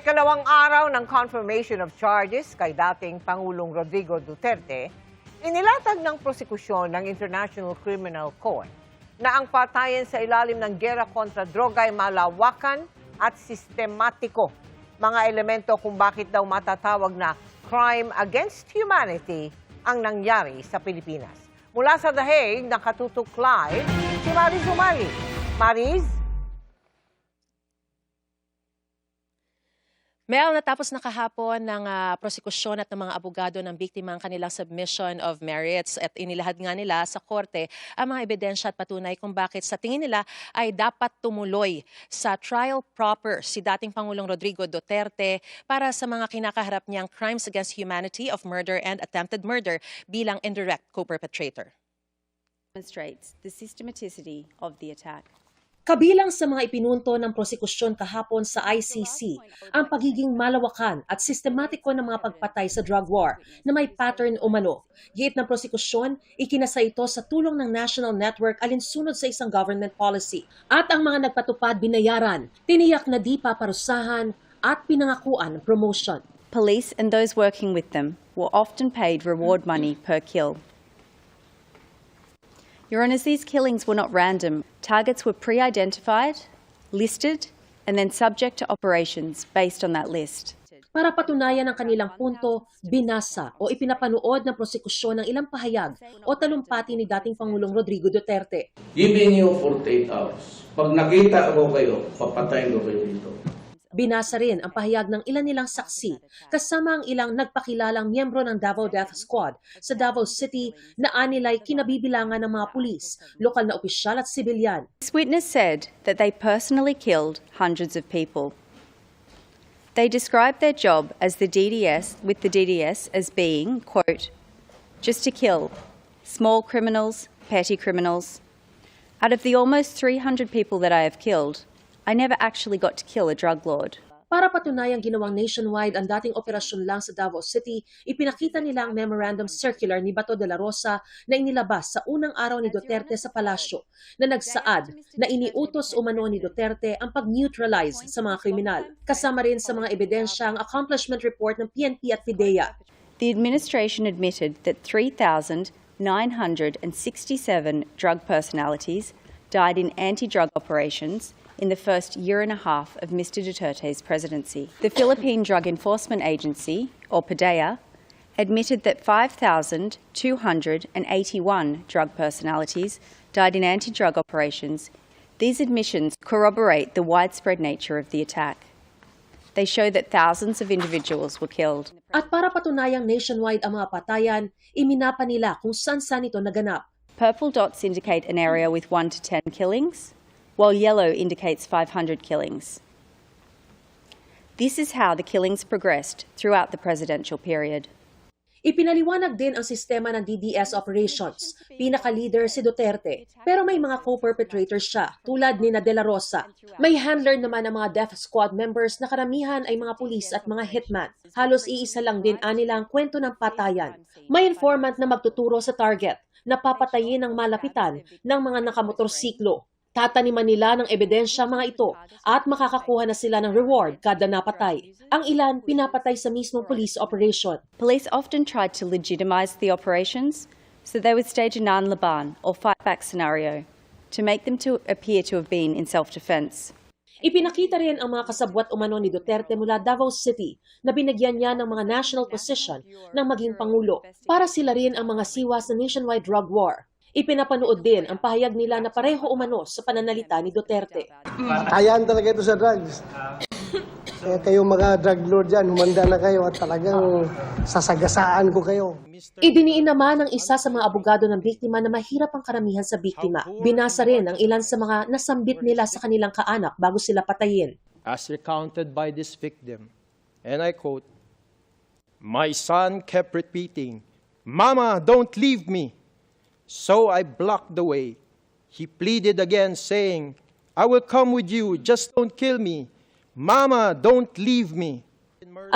ikalawang araw ng confirmation of charges kay dating Pangulong Rodrigo Duterte, inilatag ng prosekusyon ng International Criminal Court na ang patayan sa ilalim ng gera kontra droga ay malawakan at sistematiko. Mga elemento kung bakit daw matatawag na crime against humanity ang nangyari sa Pilipinas. Mula sa The Hague, nakatutok live si Mariz Umali. Mariz? Mel, natapos na kahapon ng prosekusyon at ng mga abogado ng biktima ang kanilang submission of merits at inilahad nga nila sa korte ang mga ebidensya at patunay kung bakit sa tingin nila ay dapat tumuloy sa trial proper si dating Pangulong Rodrigo Duterte para sa mga kinakaharap niyang crimes against humanity of murder and attempted murder bilang indirect co-perpetrator. Demonstrates the systematicity of the attack. Kabilang sa mga ipinunto ng prosekusyon kahapon sa ICC ang pagiging malawakan at sistematiko ng mga pagpatay sa drug war na may pattern umano. Giit ng prosekusyon, ikinasa ito sa tulong ng National Network alinsunod sa isang government policy. At ang mga nagpatupad binayaran, tiniyak na di paparusahan at pinangakuan ng promotion. Police and those working with them were often paid reward money per kill. Your Honours, these killings were not random. Targets were pre-identified, listed, and then subject to operations based on that list. Para patunayan ang kanilang punto, binasa o ipinapanood ng prosekusyon ng ilang pahayag o talumpati ni dating Pangulong Rodrigo Duterte. Giving you 48 hours. Pag nakita ko kayo, papatayin ko kayo dito. Binasa rin ang pahayag ng ilan nilang saksi, kasama ang ilang nagpakilalang miyembro ng Davao Death Squad sa Davao City na anilay kinabibilangan ng mga pulis, lokal na opisyal at sibilyan. This witness said that they personally killed hundreds of people. They described their job as the DDS as being, quote, just to kill small criminals, petty criminals. Out of the almost 300 people that I have killed, I never actually got to kill a drug lord. Para patunayang ginawang nationwide ang dating operasyon lang sa Davao City, ipinakita nila ang memorandum circular ni Bato de la Rosa na inilabas sa unang araw ni Duterte sa palasyo na nagsaad na iniutos umano ni Duterte ang pag-neutralize sa mga kriminal. Kasama rin sa mga ebidensya ang accomplishment report ng PNP at PIDEA. The administration admitted that 3,967 drug personalities died in anti-drug operations in the first year and a half of Mr. Duterte's presidency. The Philippine Drug Enforcement Agency, or PDEA, admitted that 5,281 drug personalities died in anti-drug operations. These admissions corroborate the widespread nature of the attack. They show that thousands of individuals were killed. At para patunayang nationwide ang mga patayan, iminapa nila kung saan-saan ito naganap. Purple dots indicate an area with 1 to 10 killings, while yellow indicates 500 killings. This is how the killings progressed throughout the presidential period. Ipinaliwanag din ang sistema ng DDS operations. Pinaka-leader si Duterte, pero may mga co-perpetrators siya, tulad ni De La Rosa. May handler naman ang mga death squad members na karamihan ay mga pulis at mga hitman. Halos iisa lang din anilang kwento ng patayan. May informant na magtuturo sa target, na papatayin ng malapitan ng mga nakamotorsiklo. Tataniman nila ng ebidensya mga ito at makakakuha na sila ng reward kada napatay. Ang ilan pinapatay sa mismong police operation. Police often tried to legitimize the operations, so they would stage a Nan Laban or fight back scenario to make them to appear to have been in self-defense. Ipinakita rin ang mga kasabwat umano ni Duterte mula Davao City na binigyan niya ng mga national position ng maging Pangulo para sila rin ang mga siwa sa nationwide drug war. Ipinapanood din ang pahayag nila na pareho umano sa pananalita ni Duterte. Ayan talaga ito sa drugs. Kaya kayo mga drug lord dyan, humanda na kayo at talagang sasagasaan ko kayo. Idiniin naman ng isa sa mga abogado ng biktima na mahirap ang karamihan sa biktima. Binasa rin ang ilan sa mga nasambit nila sa kanilang kaanak bago sila patayin. As recounted by this victim, and I quote, "My son kept repeating, 'Mama, don't leave me.' So I blocked the way. He pleaded again, saying, 'I will come with you, just don't kill me. Mama, don't leave me.'"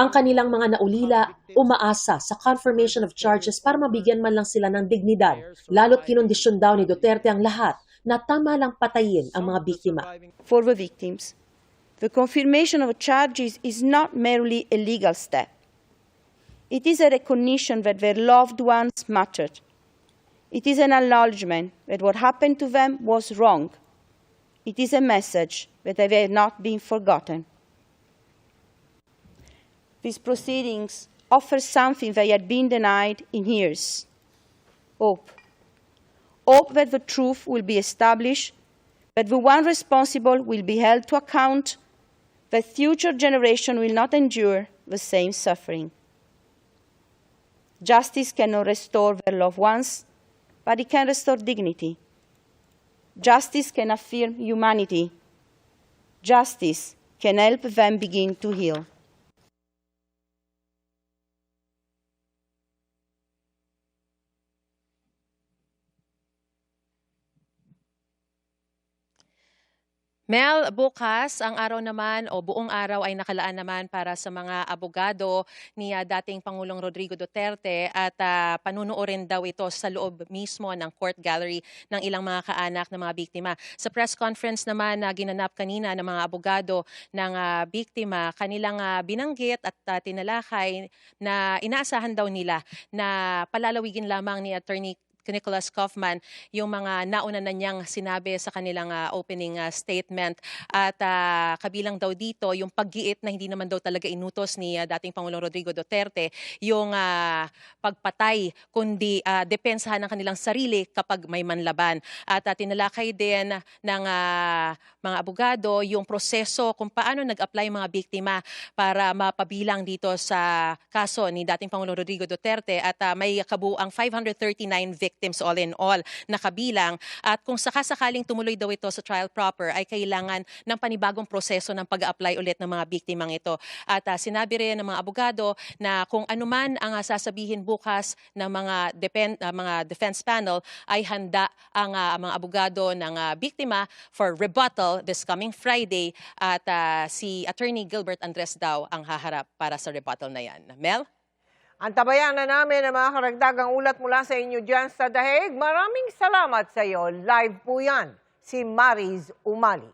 Ang kanilang mga naulila, umaasa sa confirmation of charges para mabigyan man lang sila ng dignidad. Lalo't kinondisyon daw ni Duterte ang lahat na tama lang patayin ang mga biktima. For the victims, The confirmation of charges is not merely a legal step. It is a recognition that their loved ones mattered. It is an acknowledgement that what happened to them was wrong. It is a message that they have not been forgotten. These proceedings offer something they had been denied in years: hope. Hope that the truth will be established, that the one responsible will be held to account, that future generations will not endure the same suffering. Justice cannot restore their loved ones, but it can restore dignity. Justice can affirm humanity. Justice can help them begin to heal. Mel, bukas ang araw naman o buong araw ay nakalaan naman para sa mga abogado ni dating Pangulong Rodrigo Duterte at panunuorin daw ito sa loob mismo ng court gallery ng ilang mga kaanak ng mga biktima. Sa press conference naman na ginanap kanina ng mga abogado ng biktima, kanilang binanggit at tinalakay na inaasahan daw nila na palalawigin lamang ni Attorney Nicholas Kaufman yung mga nauna na niyang sinabi sa kanilang opening statement at kabilang daw dito yung paggiit na hindi naman daw talaga inutos ni dating Pangulong Rodrigo Duterte yung pagpatay kundi depensahan ng kanilang sarili kapag may manlaban. At tinalakay din ng mga abogado yung proseso kung paano nag-apply mga biktima para mapabilang dito sa kaso ni dating Pangulong Rodrigo Duterte at may kabuuang 539 victims all in all na kabilang at kung sakasakaling tumuloy daw ito sa trial proper ay kailangan ng panibagong proseso ng pag-apply ulit ng mga biktimang ito. At sinabi rin ng mga abogado na kung anuman ang sasabihin bukas ng mga defense panel ay handa ang mga abogado ng biktima for rebuttal this coming Friday at si Attorney Gilbert Andres daw ang haharap para sa rebuttal na yan. Mel? Antabayan na namin ang mga karagdagang ulat mula sa inyo dyan sa Daheg. Maraming salamat sa iyo. Live po yan, si Mariz Umali.